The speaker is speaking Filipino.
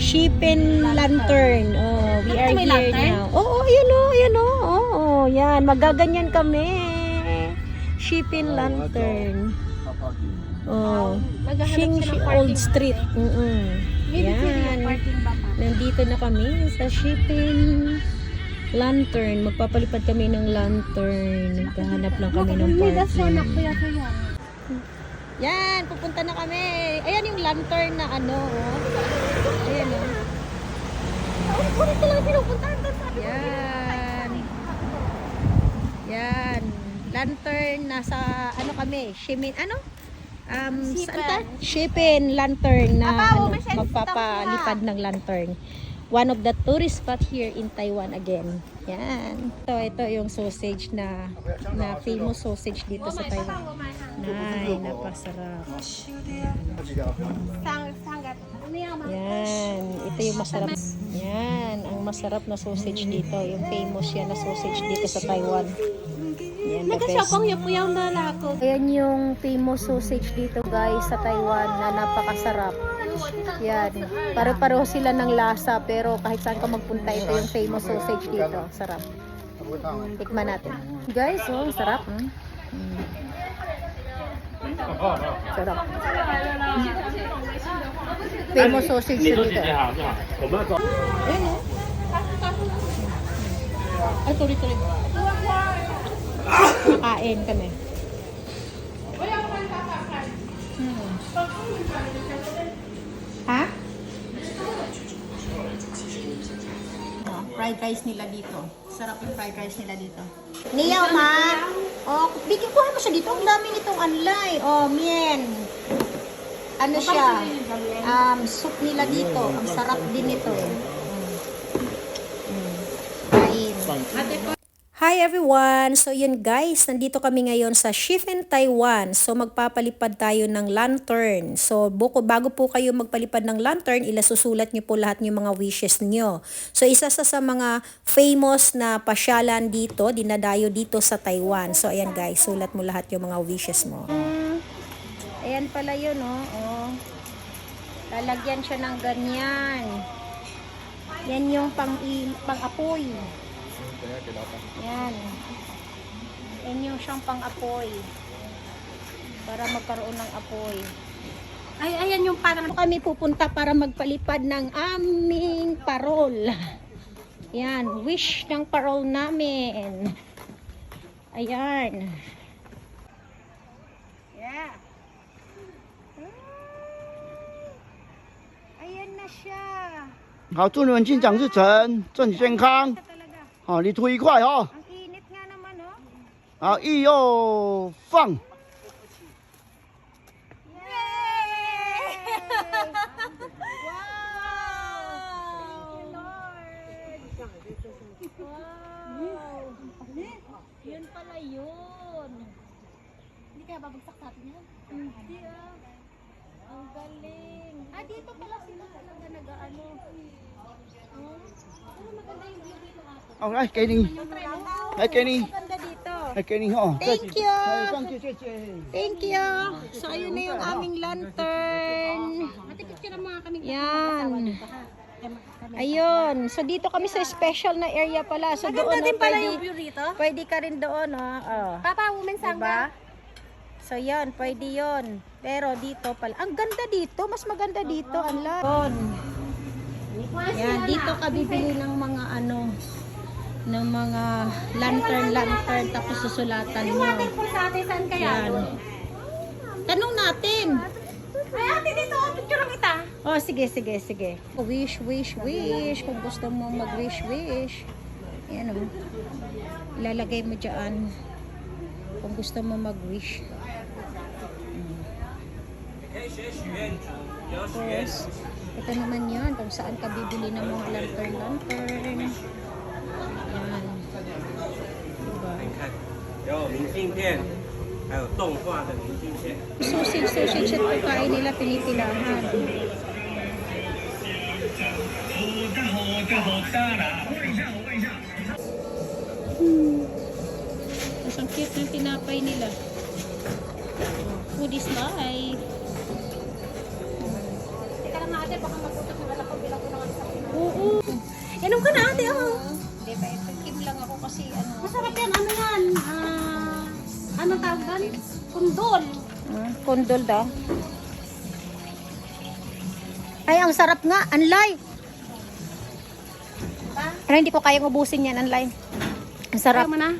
Shipping lantern. Oh, we are May here lantern? now. Oo, yun o, yun o. Oo, yan. Magaganyan kami. Shipping lantern. Oh. Maghahanap Xing siya ng Old parking. Street. Maybe pwede yung Yan. parking ba pa? Nandito na kami sa shipping lantern. Magpapalipad kami ng lantern. Naghahanap lang kami ng parking. Yan, pupunta na kami. Ayan yung lantern na ano, oh. Ayan, oh. Ulit ko lang pinupuntahan doon sa Yan. Yan. Lantern, nasa, ano kami, shimin, ano? Saan ta? Shipping lantern na ano, magpapalipad ng lantern. One of the tourist spot here in Taiwan again. Yan. Ito yung sausage na famous sausage dito sa Taiwan. Ay, napasarap. Sangat. Yan. Ito yung masarap. Yan. Ang masarap na sausage dito. Yung famous yan na sausage dito sa Taiwan. Yan, the best. Nagkasapang yapuyaw na lako. Ayan yung famous sausage dito guys sa Taiwan na napakasarap. Yan. Pare-pareho sila ng lasa pero kahit saan ka magpunta ito yung famous sausage dito. Sarap. Tikman natin. Guys, oh, sarap. Sarap. Famous sausage dito. Ayan, oh. Ay, tuloy-tuloy. Kain kami. Ha? Oh, fried rice nila dito. Sarap yung fried rice nila dito. Niyaw ma! Oh, bigyan ko mo siya dito. Ang dami nitong anlay. Oh, mien. Ano siya? Soup nila dito. Ang sarap din nito eh. Kain. Hi everyone! So yun guys, nandito kami ngayon sa Shifen, Taiwan. So magpapalipad tayo ng lantern. So bago po kayo magpalipad ng lantern, ilasusulat nyo po lahat yung mga wishes nyo. So isa sa mga famous na pasyalan dito, dinadayo dito sa Taiwan. So ayan guys, sulat mo lahat yung mga wishes mo. Ayan pala yun oh. Lalagyan siya ng ganyan. Yan yung pang-apoy. Yan. Yan yung siyang pang-apoy. Para magkaroon ng apoy. Ay, ayan yung parang Kami pupunta para magpalipad ng aming parol. Yan. Wish ng parol namin. Ayan. Yeah. Ayan na siya. 好，祝你们心想事成，身体健康。 Talaga. 好，你吐一块哦。 Ang init nga naman, oh. 好，一右放。 Yun pala yun. Hindi kaya babagsak sa atin yan? Hindi ah. Ang galing. Ah, dito pala sila talaga nag-ano. Ano maganda yung view dito ate? 好，来给你， 来给你， Maganda dito. 来给你哦。 Thank you. 好，上去，谢谢。 Thank you. So, ayun na yung aming lantern. Ate, picture mo nga kami. Yan. Ayun. So, dito kami sa special na area pala. So, doon, Maganda din pala yung pwede, view rito. pwede ka rin doon, oh. Papa, women's Diba? sangga. So, yan. Pwede yon. Pero dito pala. Ang ganda dito. Mas maganda dito. Ang laron. Yan. Dito ka bibili ng mga ano, ng mga lantern. Tapos susulatan Yung mo. ating po sa ate, saan kaya? Yan. Tanong natin. Ay, ate, dito. Picture kita. Oh, sige. Wish. Kung gusto mo mag-wish. Ayan o. Ilalagay mo dyan. Kung gusto mo mag-wish. Tapos, ito naman yan. Kung saan ka bibili ng mga lantern. Ayan. 有明信片，还有动画的明信片。 Sausage at pagkain nila pinipilahan. Mas ang cute ng tinapay nila. Food is life. Teka lang ate, baka maputok ate, oh. Hindi pa, effective lang ako kasi ano. Masarap yan, ano yan? Ano tawag doon? Kundol. Kondol daw. Ay, ang sarap nga. Anlay. Pero hindi ko kayang ubusin yan, Anlay. Ang sarap. Ayaw mo na?